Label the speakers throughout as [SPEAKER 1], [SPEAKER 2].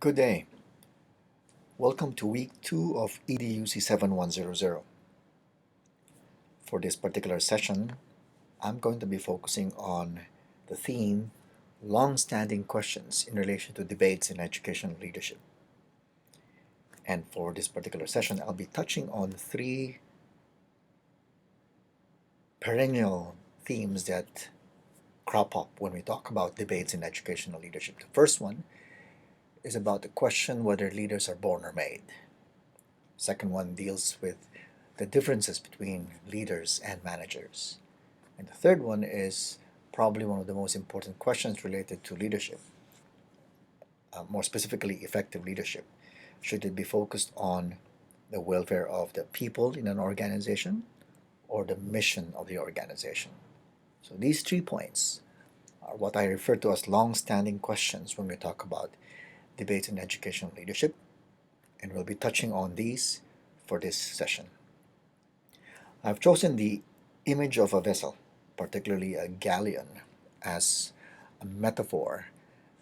[SPEAKER 1] Good day. Welcome to week 2 of Educ7100. For this particular session, I'm going to be focusing on the theme long-standing questions in relation to debates in educational leadership. And for this particular session, I'll be touching on three perennial themes that crop up when we talk about debates in educational leadership. The first one is about the question whether leaders are born or made. Second one deals with the differences between leaders and managers. And the third one is probably one of the most important questions related to leadership, more specifically effective leadership. Should it be focused on the welfare of the people in an organization or the mission of the organization? So these 3 points are what I refer to as long-standing questions when we talk about debates in educational leadership, and we'll be touching on these for this session. I've chosen the image of a vessel, particularly a galleon, as a metaphor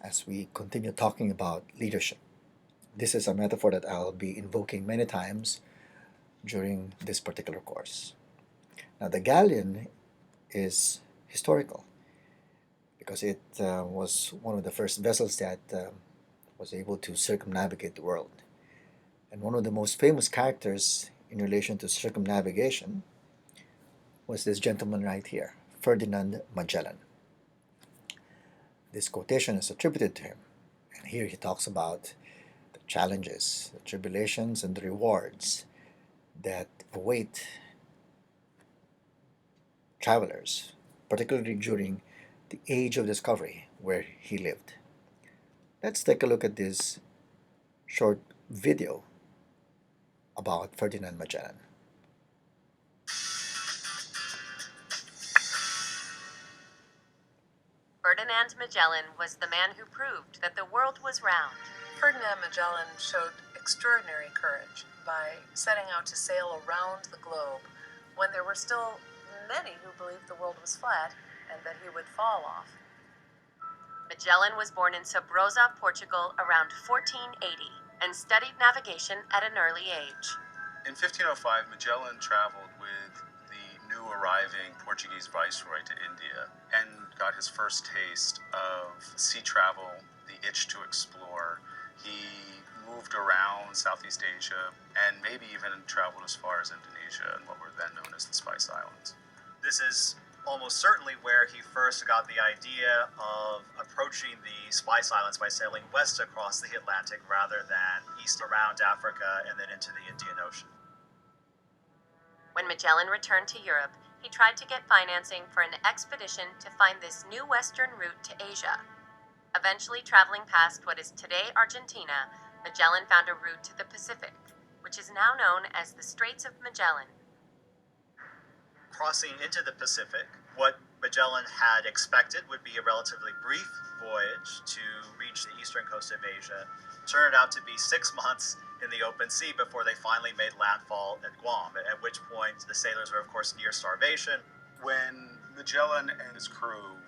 [SPEAKER 1] as we continue talking about leadership. This is a metaphor that I'll be invoking many times during this particular course. Now, the galleon is historical because it was one of the first vessels that was able to circumnavigate the world. And one of the most famous characters in relation to circumnavigation was this gentleman right here, Ferdinand Magellan. This quotation is attributed to him, and here he talks about the challenges, the tribulations, and the rewards that await travelers, particularly during the age of discovery where he lived. Let's take a look at this short video about Ferdinand Magellan.
[SPEAKER 2] Ferdinand Magellan was the man who proved that the world was round.
[SPEAKER 3] Ferdinand Magellan showed extraordinary courage by setting out to sail around the globe when there were still many who believed the world was flat and that he would fall off.
[SPEAKER 2] Magellan was born in Sabrosa, Portugal around 1480 and studied navigation at an early age.
[SPEAKER 4] In 1505, Magellan traveled with the new arriving Portuguese viceroy to India and got his first taste of sea travel, the itch to explore. He moved around Southeast Asia and maybe even traveled as far as Indonesia and what were then known as the Spice Islands.
[SPEAKER 5] This is almost certainly where he first got the idea of approaching the Spice Islands by sailing west across the Atlantic rather than east around Africa and then into the Indian Ocean.
[SPEAKER 2] When Magellan returned to Europe, he tried to get financing for an expedition to find this new western route to Asia. Eventually traveling past what is today Argentina, Magellan found a route to the Pacific, which is now known as the Straits of Magellan.
[SPEAKER 5] Crossing into the Pacific, what Magellan had expected would be a relatively brief voyage to reach the eastern coast of Asia turned out to be 6 months in the open sea before they finally made landfall at Guam, at which point the sailors were, of course, near starvation.
[SPEAKER 4] When Magellan and his crew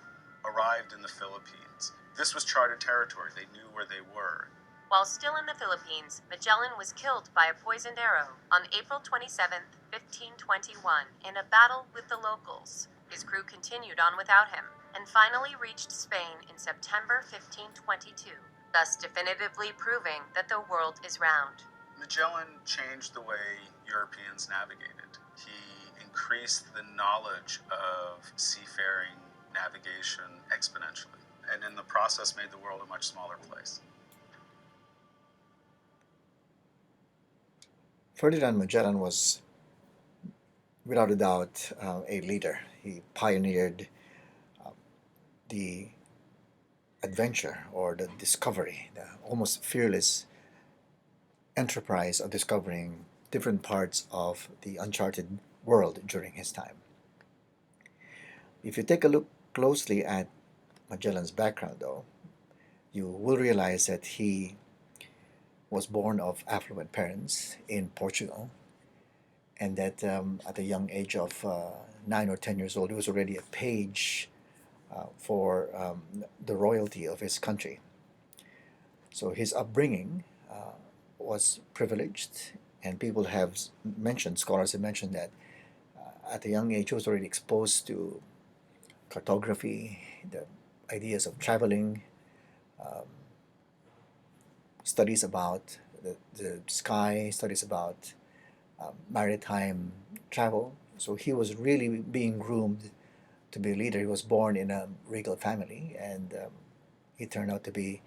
[SPEAKER 4] arrived in the Philippines, this was charted territory. They knew where they were.
[SPEAKER 2] While still in the Philippines, Magellan was killed by a poisoned arrow on April 27, 1521, in a battle with the locals. His crew continued on without him, and finally reached Spain in September 1522, thus definitively proving that the world is round.
[SPEAKER 4] Magellan changed the way Europeans navigated. He increased the knowledge of seafaring navigation exponentially, and in the process made the world a much smaller place.
[SPEAKER 1] Ferdinand Magellan was, without a doubt, a leader. He pioneered the adventure or the discovery, the almost fearless enterprise of discovering different parts of the uncharted world during his time. If you take a look closely at Magellan's background, though, you will realize that he was born of affluent parents in Portugal, and that at a young age of 9 or 10 years old, he was already a page for the royalty of his country. So his upbringing was privileged, and people have mentioned, scholars have mentioned that at a young age he was already exposed to cartography, the ideas of traveling, um, studies about the sky, studies about maritime travel. So he was really being groomed to be a leader. He was born in a regal family, and he turned out to be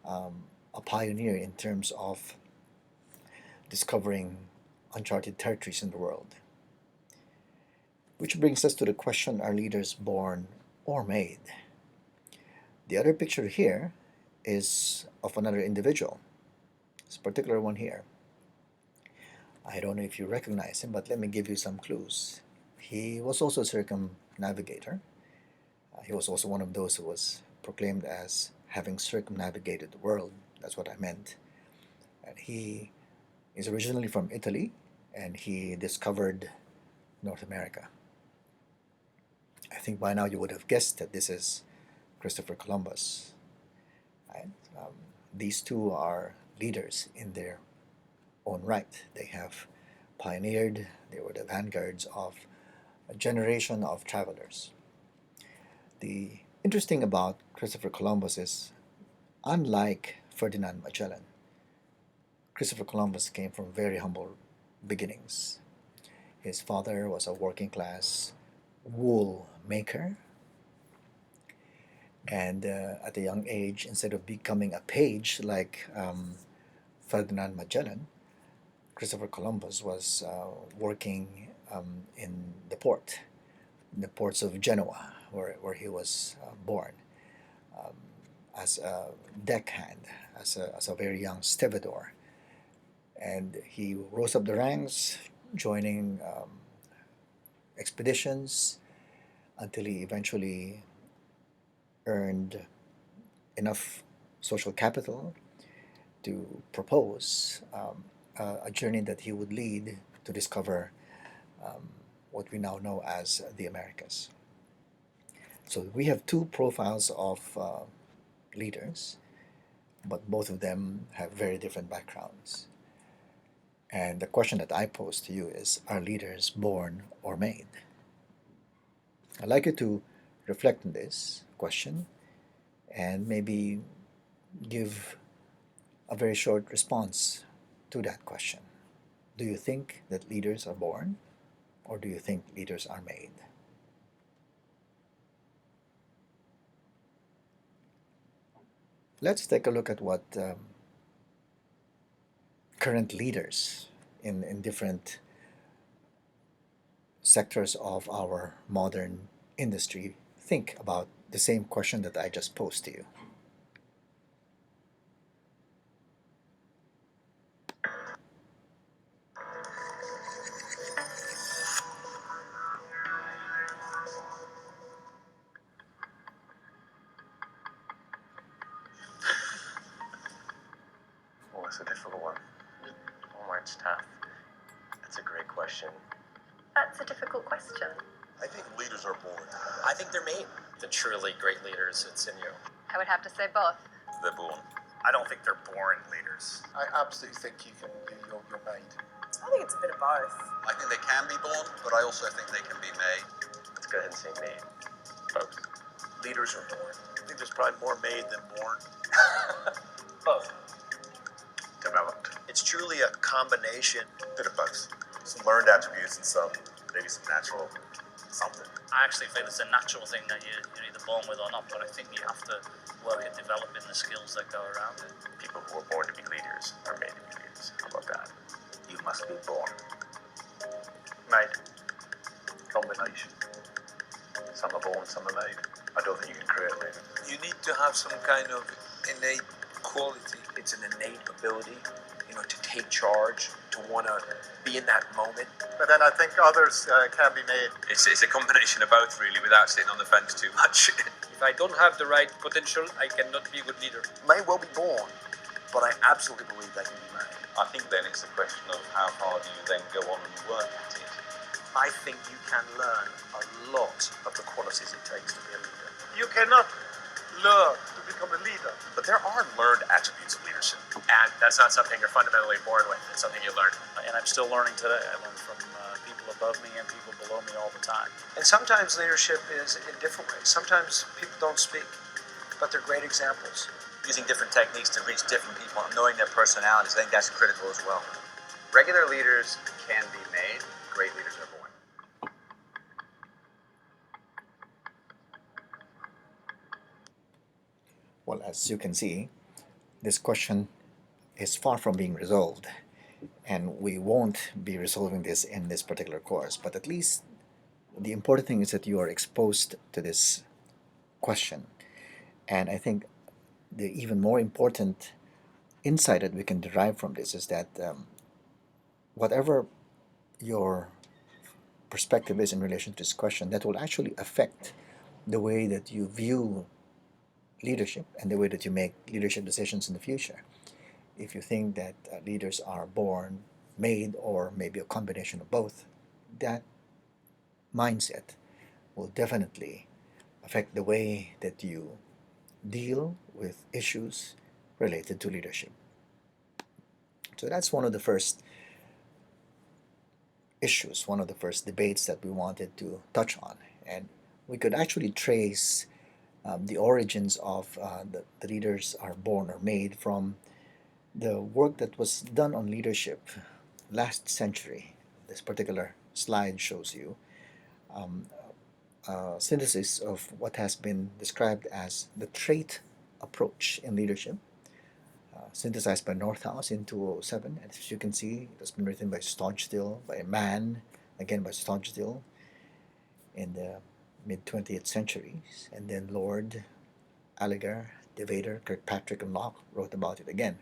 [SPEAKER 1] a pioneer in terms of discovering uncharted territories in the world. Which brings us to the question, are leaders born or made? The other picture here is of another individual. This particular one here. I don't know if you recognize him, but let me give you some clues. He was also a circumnavigator. He was also one of those who was proclaimed as having circumnavigated the world. That's what I meant. And he is originally from Italy, and he discovered North America. I think by now you would have guessed that this is Christopher Columbus. Right? These two are leaders in their own right. They have pioneered, they were the vanguards of a generation of travelers. The interesting about Christopher Columbus is, unlike Ferdinand Magellan, Christopher Columbus came from very humble beginnings. His father was a working class wool maker, and at a young age, instead of becoming a page like Ferdinand Magellan, Christopher Columbus was working in the ports of Genoa, where he was born, as a deckhand, as a very young stevedore. And he rose up the ranks, joining expeditions, until he eventually earned enough social capital to propose a journey that he would lead to discover what we now know as the Americas. So we have two profiles of leaders, but both of them have very different backgrounds. And the question that I pose to you is, are leaders born or made? I'd like you to reflect on this question and maybe give a very short response to that question. Do you think that leaders are born, or do you think leaders are made? Let's take a look at what current leaders in different sectors of our modern industry think about the same question that I just posed to you.
[SPEAKER 6] Oh, it's a difficult one. Oh, it's tough. That's a great question.
[SPEAKER 2] That's a difficult question.
[SPEAKER 7] I think leaders are born.
[SPEAKER 8] I think they're made. The truly great leaders, it's in you.
[SPEAKER 2] I would have to say both.
[SPEAKER 7] They're born.
[SPEAKER 5] I don't think they're born leaders.
[SPEAKER 7] I absolutely think you're made.
[SPEAKER 3] I think it's a bit of both.
[SPEAKER 9] I think they can be born, but I also think they can be made.
[SPEAKER 6] Let's go ahead and say made. Both.
[SPEAKER 7] Leaders are born. I think there's probably more made than born.
[SPEAKER 6] Both.
[SPEAKER 5] Developed.
[SPEAKER 7] It's truly a combination. Bit of both. Some learned attributes and maybe some natural something.
[SPEAKER 10] I actually feel it's a natural thing that you're either born with or not, but I think you have to work at developing the skills that go around it.
[SPEAKER 6] People who are born to be leaders are made to be leaders. How about that?
[SPEAKER 7] You must be born.
[SPEAKER 6] Made.
[SPEAKER 7] Combination. Some are born, some are made. I don't think you can create a leader.
[SPEAKER 11] You need to have some kind of innate quality.
[SPEAKER 12] It's an innate ability, to take charge, to want to be in that moment.
[SPEAKER 7] But then I think others can be made.
[SPEAKER 11] It's a combination of both, really, without sitting on the fence too much.
[SPEAKER 10] If I don't have the right potential, I cannot be a good leader.
[SPEAKER 12] May well be born, but I absolutely believe they can be made.
[SPEAKER 9] I think then it's a question of how hard you then go on and work at it.
[SPEAKER 12] I think you can learn a lot of the qualities it takes to be a leader.
[SPEAKER 7] You cannot learn to become a leader. But there are learned attributes of leadership.
[SPEAKER 8] And that's not something you're fundamentally born with. It's something you learn.
[SPEAKER 10] And I'm still learning today. I learn from people above me and people below me all the time.
[SPEAKER 12] And sometimes leadership is in different ways. Sometimes people don't speak, but they're great examples.
[SPEAKER 9] Using different techniques to reach different people, knowing their personalities, I think that's critical as well. Regular leaders can be made, great leaders are born.
[SPEAKER 1] Well, as you can see, this question is far from being resolved, and we won't be resolving this in this particular course, but at least the important thing is that you are exposed to this question. And I think the even more important insight that we can derive from this is that whatever your perspective is in relation to this question, that will actually affect the way that you view leadership and the way that you make leadership decisions in the future. If you think that leaders are born, made, or maybe a combination of both, that mindset will definitely affect the way that you deal with issues related to leadership. So that's one of the first issues, one of the first debates that we wanted to touch on. And we could actually trace the origins of the leaders are born or made from the work that was done on leadership last century. This particular slide shows you a synthesis of what has been described as the trait approach in leadership, synthesized by Northouse in 2007. And as you can see, it has been written by Stodgstill, by a man, again by Stodgstill, in the mid-20th centuries. And then Lord, Alligar, DeVader, Kirkpatrick, and Locke wrote about it again.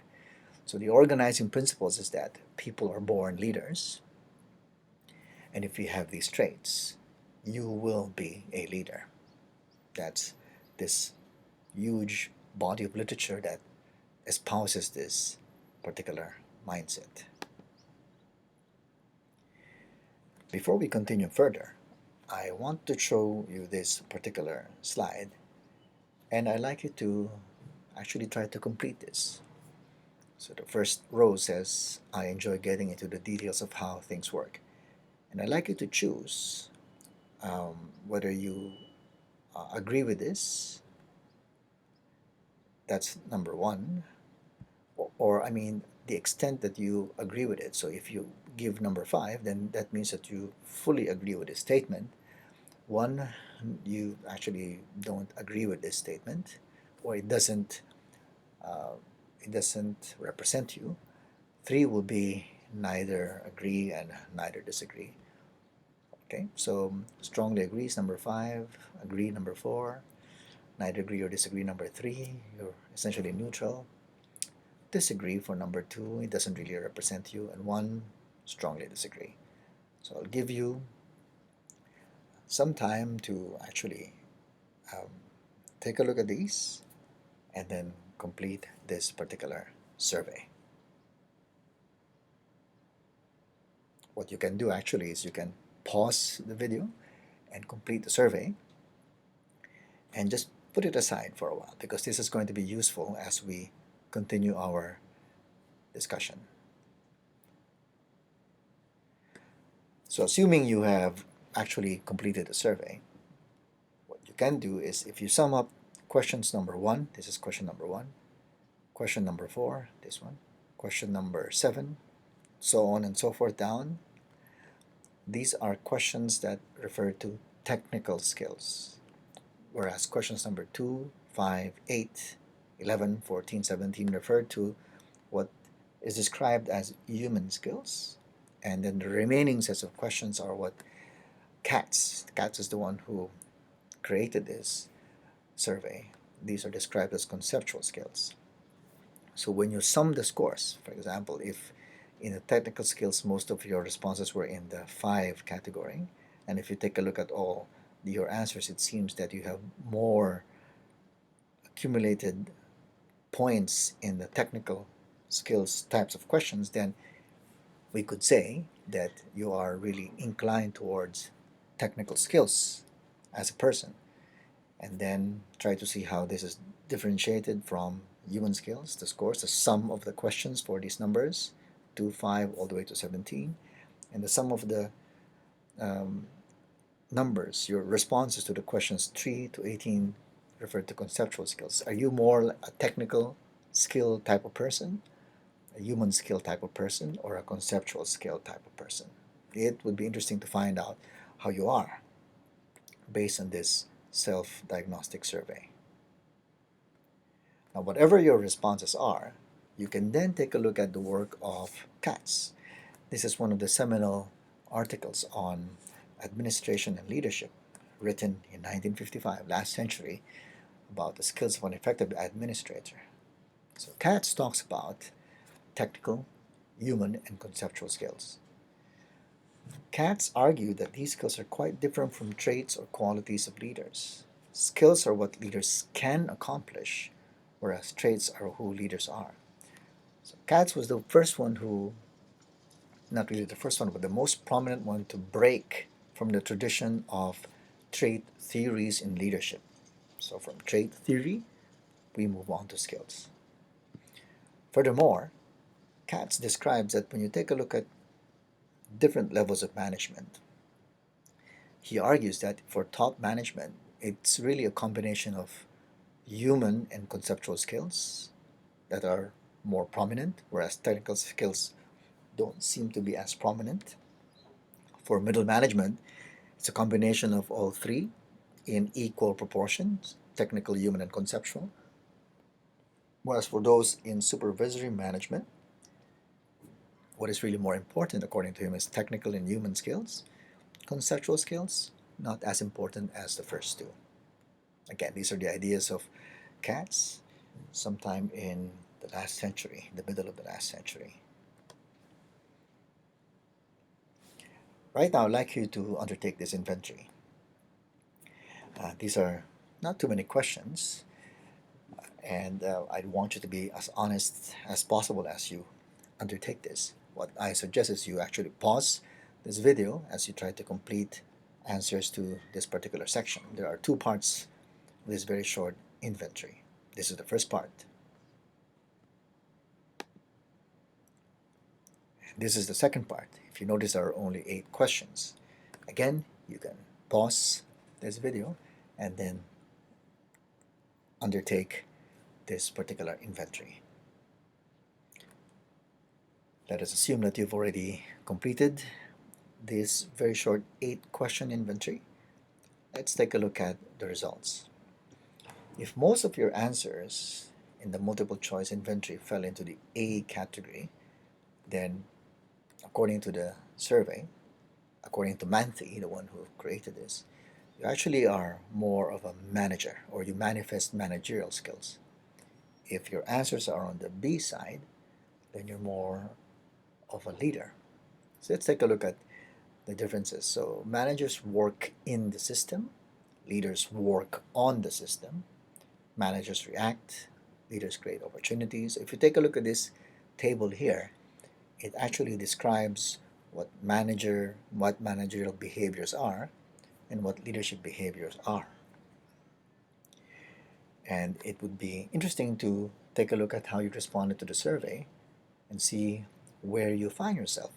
[SPEAKER 1] So the organizing principles is that people are born leaders, and if you have these traits, you will be a leader. That's this huge body of literature that espouses this particular mindset. Before we continue further, I want to show you this particular slide, and I'd like you to actually try to complete this. So the first row says, I enjoy getting into the details of how things work. And I'd like you to choose whether you agree with this. That's number one. Or I mean, the extent that you agree with it. So if you give number 5, then that means that you fully agree with this statement. 1, you actually don't agree with this statement, or it doesn't represent you. 3 will be neither agree and neither disagree. Okay, so strongly agree is number 5, agree number 4, neither agree or disagree number 3, you're essentially neutral. Disagree for number 2, it doesn't really represent you, and 1, strongly disagree. So I'll give you some time to actually take a look at these and then complete this particular survey. What you can do actually is you can pause the video and complete the survey and just put it aside for a while, because this is going to be useful as we continue our discussion. So assuming you have actually completed the survey, what you can do is, if you sum up questions number 1, this is question number 1, question number 4, this one, question number 7, so on and so forth down, these are questions that refer to technical skills, whereas questions number 2, 5, 8, 11, 14, 17 refer to what is described as human skills, and then the remaining sets of questions are what Katz is the one who created this survey. These are described as conceptual skills. So when you sum the scores, for example, if in the technical skills most of your responses were in the 5 category, and if you take a look at all your answers, it seems that you have more accumulated points in the technical skills types of questions, then we could say that you are really inclined towards technical skills as a person. and then try to see how this is differentiated from human skills. The scores, the sum of the questions for these numbers, 2, 5, all the way to 17, and the sum of the um, numbers, your responses to the questions 3 to 18 refer to conceptual skills. Are you more a technical skill type of person, a human skill type of person, or a conceptual skill type of person? It would be interesting to find out how you are based on this self-diagnostic survey. Now, whatever your responses are, you can then take a look at the work of Katz. This is one of the seminal articles on administration and leadership, written in 1955, last century, about the skills of an effective administrator. So Katz talks about technical, human, and conceptual skills. Katz argued that these skills are quite different from traits or qualities of leaders. Skills are what leaders can accomplish, whereas traits are who leaders are. So Katz was the first one who, not really the first one, but the most prominent one to break from the tradition of trait theories in leadership. So from trait theory, we move on to skills. Furthermore, Katz describes that when you take a look at different levels of management, he argues that for top management, it's really a combination of human and conceptual skills that are more prominent, whereas technical skills don't seem to be as prominent. For middle management, it's a combination of all three in equal proportions, technical, human, and conceptual. Whereas for those in supervisory management, what is really more important, according to him, is technical and human skills. Conceptual skills, not as important as the first two. Again, these are the ideas of Katz sometime in the last century, the middle of the last century. Right now, I'd like you to undertake this inventory. These are not too many questions, and I want you to be as honest as possible as you undertake this. What I suggest is you actually pause this video as you try to complete answers to this particular section. There are two parts of this very short inventory. This is the first part. This is the second part. If you notice, there are only 8 questions. Again, you can pause this video and then undertake this particular inventory. Let us assume that you've already completed this very short 8-question inventory. Let's take a look at the results. If most of your answers in the multiple choice inventory fell into the A category, then according to the survey, according to Manthi, the one who created this, you actually are more of a manager, or you manifest managerial skills. If your answers are on the B side, then you're more of a leader. So let's take a look at the differences. So managers work in the system, leaders work on the system, managers react, leaders create opportunities. If you take a look at this table here, it actually describes what managerial behaviors are and what leadership behaviors are. And it would be interesting to take a look at how you responded to the survey and see where you find yourself.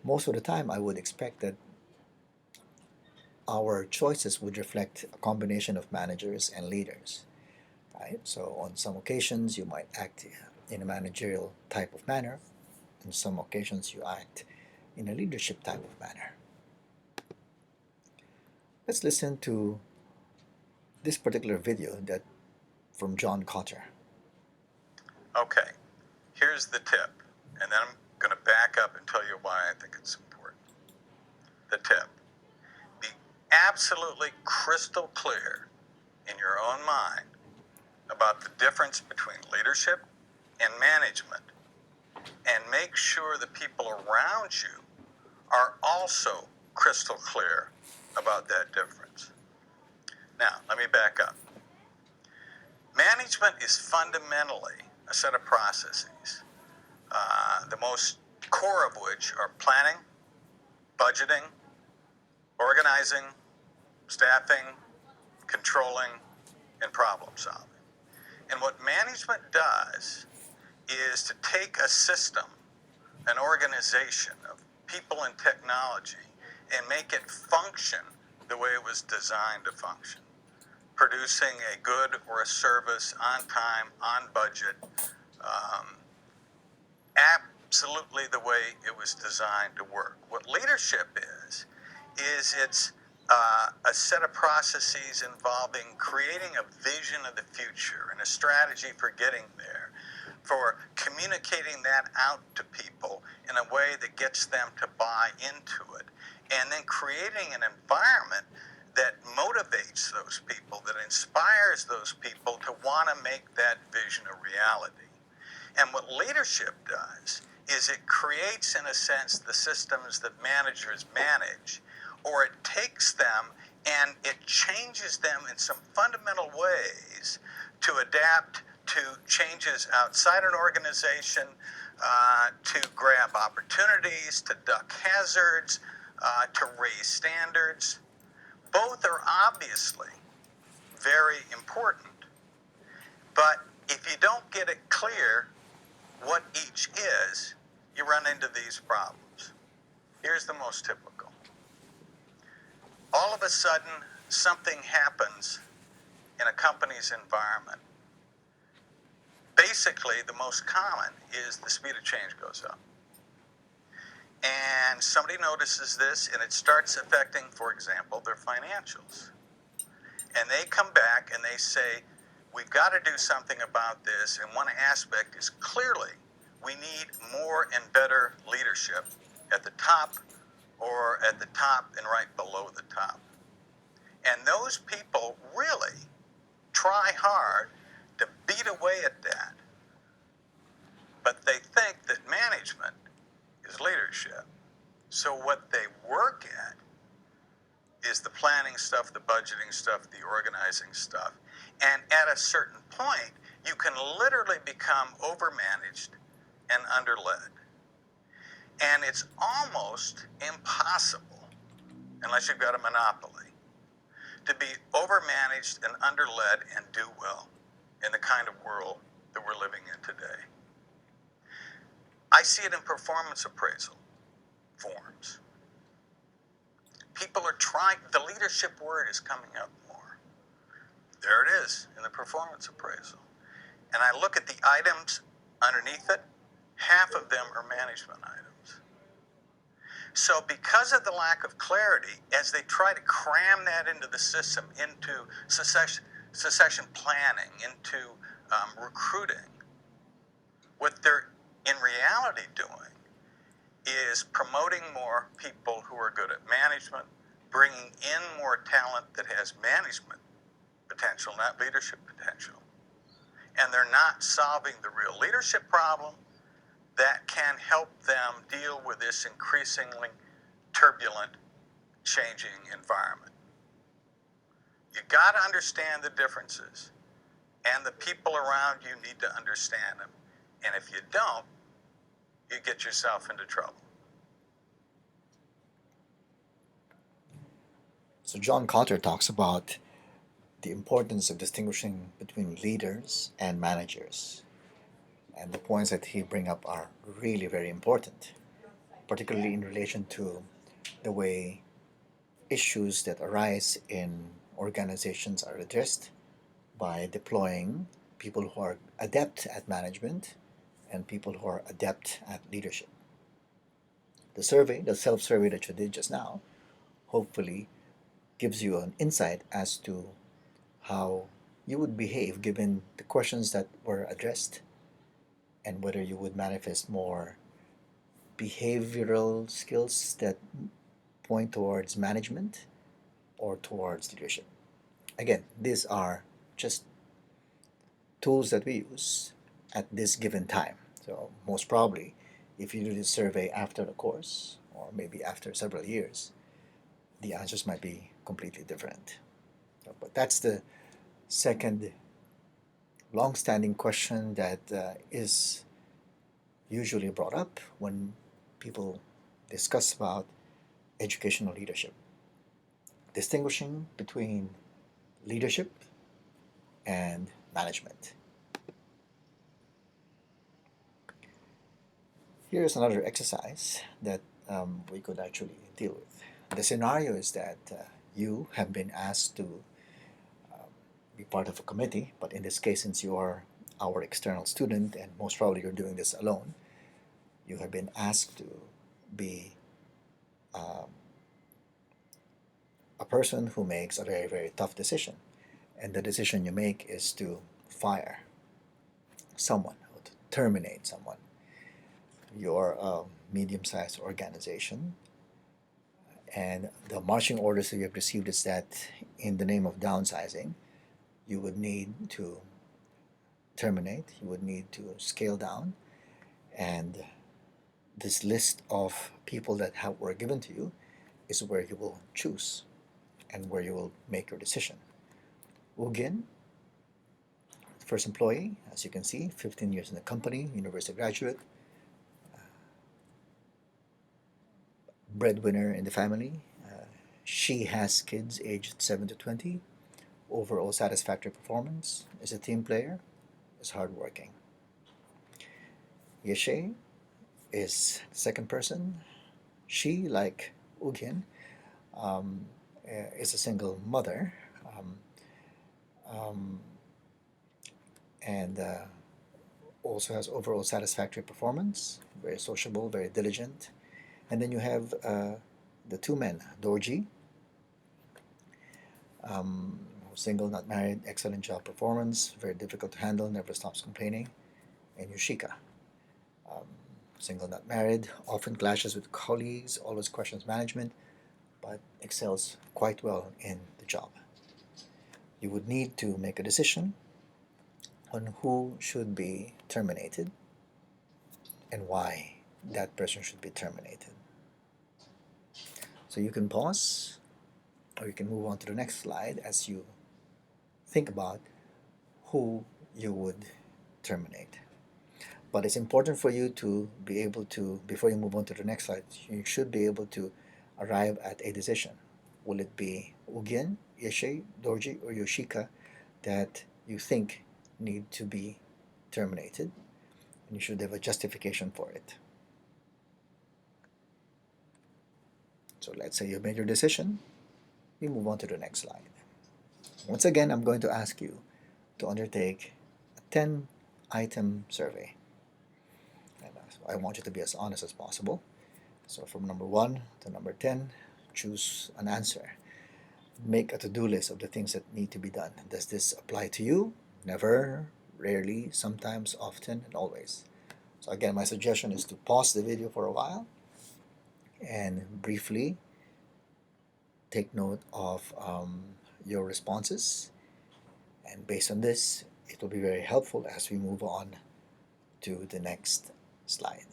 [SPEAKER 1] Most of the time, I would expect that our choices would reflect a combination of managers and leaders. Right? So on some occasions, you might act in a managerial type of manner. In some occasions, you act in a leadership type of manner. Let's listen to this particular video from John Cotter.
[SPEAKER 13] Okay, here's the tip, and then I'm going to back up and tell you why I think it's important. The tip: be absolutely crystal clear in your own mind about the difference between leadership and management, and make sure the people around you are also crystal clear about that difference. Now, let me back up. Management is fundamentally a set of processes, the most core of which are planning, budgeting, organizing, staffing, controlling, and problem solving. And what management does is to take a system, an organization of people and technology, and make it function the way it was designed to function, producing a good or a service on time, on budget, absolutely the way it was designed to work. What leadership is it's a set of processes involving creating a vision of the future and a strategy for getting there, for communicating that out to people in a way that gets them to buy into it, and then creating an environment that motivates those people, that inspires those people to want to make that vision a reality. And what leadership does is it creates, in a sense, the systems that managers manage, or it takes them and it changes them in some fundamental ways to adapt to changes outside an organization, to grab opportunities, to duck hazards, to raise standards. Both are obviously very important, but if you don't get it clear what each is, you run into these problems. Here's the most typical. All of a sudden, something happens in a company's environment. Basically, the most common is the speed of change goes up. And somebody notices this, and it starts affecting, for example, their financials. And they come back and they say, we've got to do something about this, and one aspect is clearly we need more and better leadership at the top or at the top and right below the top. And those people really try hard to beat away at that. But they think that management is leadership. So what they work at is the planning stuff, the budgeting stuff, the organizing stuff. And at a certain point, you can literally become overmanaged and underled. And it's almost impossible, unless you've got a monopoly, to be overmanaged and underled and do well in the kind of world that we're living in today. I see it in performance appraisal forms. People are trying, the leadership word is coming up more. There it is in the performance appraisal. And I look at the items underneath it, half of them are management items. So because of the lack of clarity, as they try to cram that into the system, into succession planning, into recruiting, what they're in reality doing is promoting more people who are good at management, bringing in more talent that has management potential, not leadership potential. And they're not solving the real leadership problem that can help them deal with this increasingly turbulent, changing environment. You got to understand the differences, and the people around you need to understand them. And if you don't, you get yourself into trouble.
[SPEAKER 1] So John Cotter talks about the importance of distinguishing between leaders and managers. And the points that he brings up are really very important, particularly in relation to the way issues that arise in organizations are addressed by deploying people who are adept at management and people who are adept at leadership. The survey, the self-survey that you did just now, hopefully gives you an insight as to how you would behave given the questions that were addressed, and whether you would manifest more behavioral skills that point towards management or towards leadership. Again, these are just tools that we use at this given time. So most probably, if you do this survey after the course, or maybe after several years, the answers might be completely different. But that's the second long-standing question that is usually brought up when people discuss about educational leadership. Distinguishing between leadership and management. Here's another exercise that we could actually deal with. The scenario is that you have been asked to be part of a committee, but in this case, since you are our external student and most probably you're doing this alone, you have been asked to be um, a person who makes a very, very tough decision. And the decision you make is to fire someone or to terminate someone. You're a medium-sized organization, and the marching orders that you have received is that in the name of downsizing, you would need to terminate, you would need to scale down, and this list of people that were given to you is where you will choose and where you will make your decision. Ugin, first employee, as you can see, 15 years in the company, university graduate, breadwinner in the family. She has kids aged 7 to 20. Overall satisfactory performance, is a team player, is hardworking. Yeshe is the second person. She, like Ugin, is a single mother, and also has overall satisfactory performance, very sociable, very diligent. And then you have the two men, Dorji, single, not married, excellent job performance, very difficult to handle, never stops complaining. And Yoshika, single, not married, often clashes with colleagues, always questions management, but excels quite well in the job. You would need to make a decision on who should be terminated and why that person should be terminated. So you can pause, or you can move on to the next slide as you think about who you would terminate. But it's important for you to be able to, before you move on to the next slide, you should be able to arrive at a decision. Will it be Ugin, Yeshe, Dorji, or Yoshika that you think need to be terminated? And you should have a justification for it. So let's say you've made your decision. We move on to the next slide. Once again, I'm going to ask you to undertake a 10-item survey. And I want you to be as honest as possible. So from number 1 to number 10, choose an answer. Make a to-do list of the things that need to be done. Does this apply to you? Never, rarely, sometimes, often, and always. So again, my suggestion is to pause the video for a while and briefly take note of your responses. And based on this, it will be very helpful as we move on to the next slide.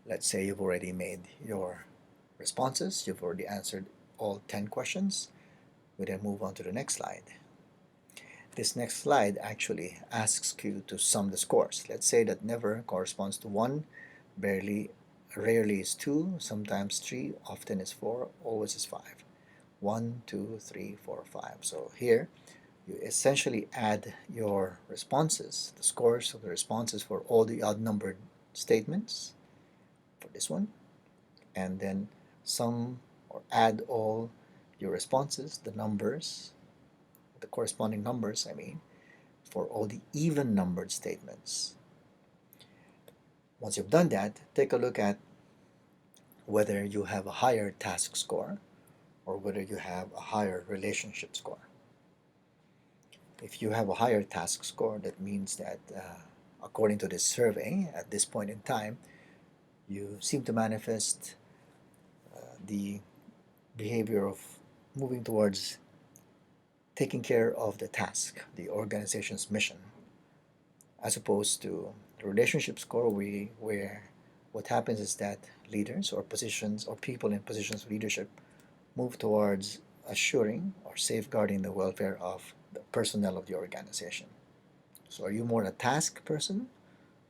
[SPEAKER 1] Let's say you've already made your responses, you've already answered all 10 questions. We then move on to the next slide. This next slide actually asks you to sum the scores. Let's say that never corresponds to 1, rarely is 2, sometimes 3, often is 4, always is 5. 1, 2, 3, 4, 5. So here you essentially add your responses, the scores of the responses for all the odd numbered statements for this one, and then sum or add all your responses, the numbers, the corresponding numbers, for all the even numbered statements. Once you've done that, take a look at whether you have a higher task score or whether you have a higher relationship score. If you have a higher task score, that means that according to this survey, at this point in time, you seem to manifest the behavior of moving towards taking care of the task, the organization's mission, as opposed to the relationship score where what happens is that leaders or positions or people in positions of leadership move towards assuring or safeguarding the welfare of the personnel of the organization. So are you more a task person?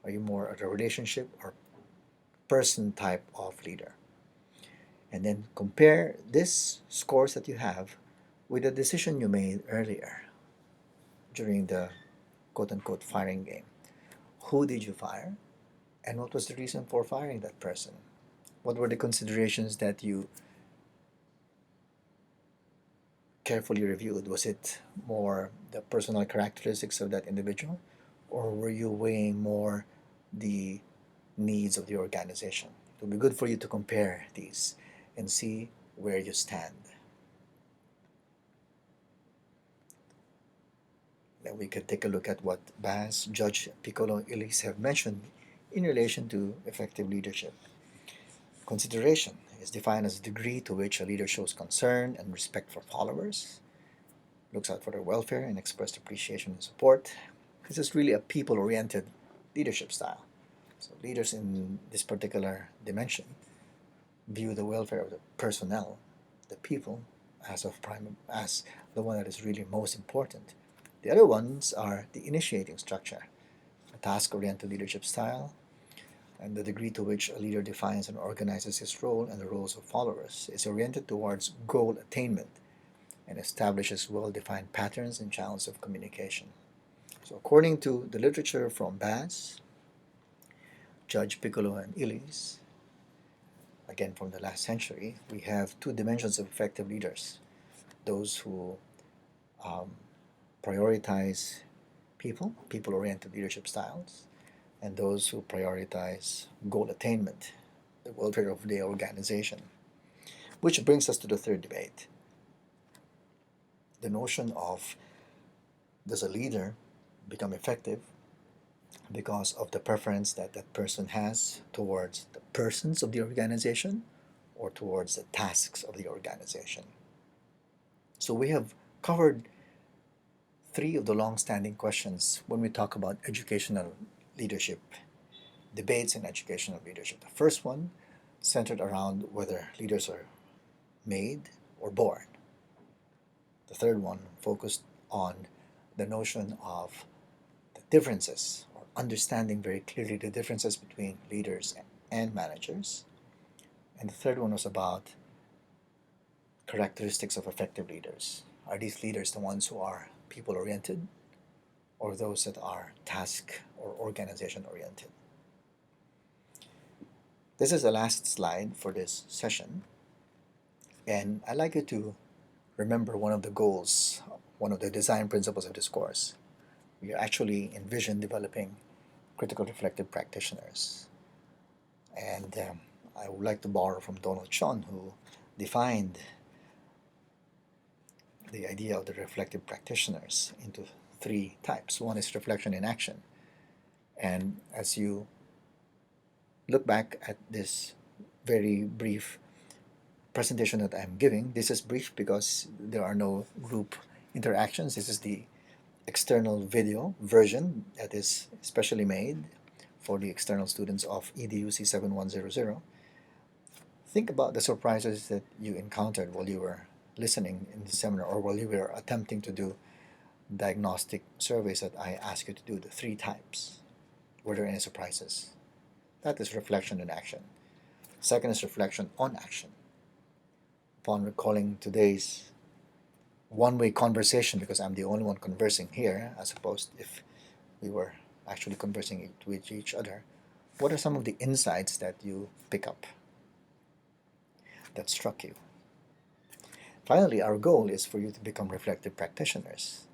[SPEAKER 1] Are you more a relationship or person type of leader? And then compare this scores that you have with the decision you made earlier during the quote-unquote firing game. Who did you fire? And what was the reason for firing that person? What were the considerations that you carefully reviewed? Was it more the personal characteristics of that individual? Or were you weighing more the needs of the organization? It will be good for you to compare these and see where you stand. Then we could take a look at what Baz, Judge, Piccolo, and Elise have mentioned in relation to effective leadership. Consideration is defined as the degree to which a leader shows concern and respect for followers, looks out for their welfare, and expressed appreciation and support. This is really a people-oriented leadership style. So leaders in this particular dimension view the welfare of the personnel, the people, as the one that is really most important. The other ones are the initiating structure, a task-oriented leadership style, and the degree to which a leader defines and organizes his role and the roles of followers is oriented towards goal attainment and establishes well-defined patterns and channels of communication. So according to the literature from Baz, Judge, Piccolo, and Elise, again from the last century, we have two dimensions of effective leaders. Those who prioritize people-oriented leadership styles, and those who prioritize goal attainment, the welfare of the organization. Which brings us to the third debate. The notion of, does a leader become effective because of the preference that that person has towards the persons of the organization or towards the tasks of the organization? So we have covered three of the long-standing questions when we talk about educational leadership, debates in educational leadership. The first one centered around whether leaders are made or born. The third one focused on the notion of the differences, or understanding very clearly the differences between leaders and managers. And the third one was about characteristics of effective leaders. Are these leaders the ones who are people-oriented, or those that are task or organization-oriented? This is the last slide for this session, and I'd like you to remember one of the goals, one of the design principles of this course. We actually envision developing critical reflective practitioners. And I would like to borrow from Donald Chon, who defined the idea of the reflective practitioners into three types. One is reflection in action. And as you look back at this very brief presentation that I'm giving, this is brief because there are no group interactions. This is the external video version that is specially made for the external students of Educ7100. Think about the surprises that you encountered while you were listening in the seminar, or while you were attempting to do diagnostic surveys that I asked you to do, the three types. Were there any surprises? That is reflection in action. Second is reflection on action. Upon recalling today's one-way conversation, because I'm the only one conversing here, as opposed if we were actually conversing with each other, what are some of the insights that you pick up that struck you? Finally, our goal is for you to become reflective practitioners.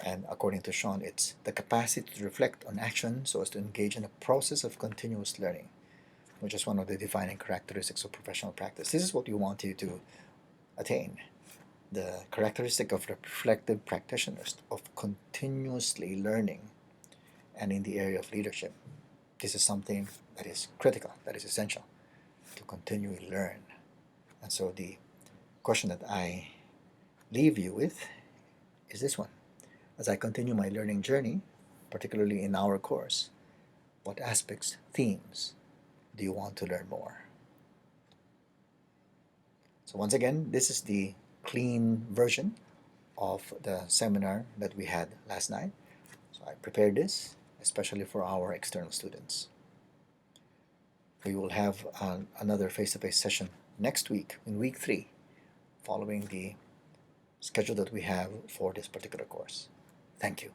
[SPEAKER 1] And according to Sean, it's the capacity to reflect on action so as to engage in a process of continuous learning, which is one of the defining characteristics of professional practice. This is what we want you to attain. The characteristic of reflective practitioners, of continuously learning. And in the area of leadership, this is something that is critical, that is essential, to continually learn. And so the question that I leave you with is this one. As I continue my learning journey, particularly in our course, what aspects, themes, do you want to learn more? So once again, this is the clean version of the seminar that we had last night. So I prepared this especially for our external students. We will have another face-to-face session next week, in week 3, following the schedule that we have for this particular course. Thank you.